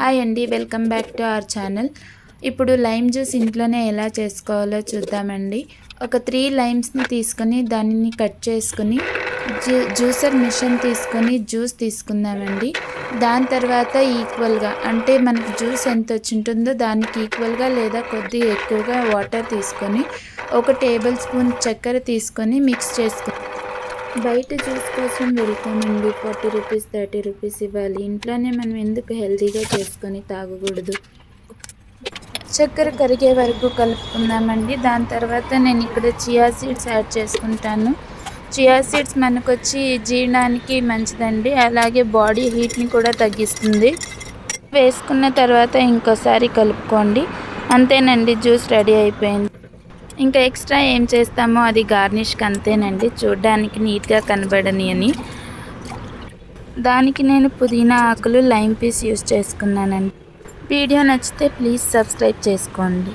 Hi అండి, welcome back to our channel. ఇప్పుడు lime juice ఇంట్లోనే ఎలా చేసుకోవాలో చూద్దామండి. ఒక 3 లైమ్స్ని తీసుకొని దానిని కట్ చేసుకొని జ్యూసర్ మిషన్ తీసుకొని జ్యూస్ తీసుకుందామండి. దాని తర్వాత ఈక్వల్గా అంటే మనకి జ్యూస్ ఎంత వచ్చింటుందో దానికి ఈక్వల్గా లేదా కొద్దిగా ఎక్కువగా వాటర్ తీసుకొని 1 టేబుల్ స్పూన్ చక్కెర తీసుకొని మిక్స్ చేసుకొని బయట జ్యూస్ కోసం వెళ్తామండి. 40 రూపీస్ 30 రూపీస్ ఇవ్వాలి. ఇంట్లోనే మనం ఎందుకు హెల్తీగా చేసుకొని తాగకూడదు. చక్కెర కరిగే వరకు కలుపుకుందామండి. దాని తర్వాత నేను ఇక్కడ చియా సీడ్స్ యాడ్ చేసుకుంటాను. చియా సీడ్స్ మనకొచ్చి జీర్ణానికి మంచిదండి, అలాగే బాడీ హీట్ని కూడా తగ్గిస్తుంది. వేసుకున్న తర్వాత ఇంకోసారి కలుపుకోండి. అంతేనండి, జ్యూస్ రెడీ అయిపోయింది. ఇంకా ఎక్స్ట్రా ఏం చేస్తామో అది గార్నిష్కి అంతేనండి, చూడ్డానికి నీట్గా కనబడని అని. దానికి నేను పుదీనా ఆకులు, లైమ్ పీస్ యూస్ చేసుకున్నానండి. వీడియో నచ్చితే ప్లీజ్ సబ్స్క్రైబ్ చేసుకోండి.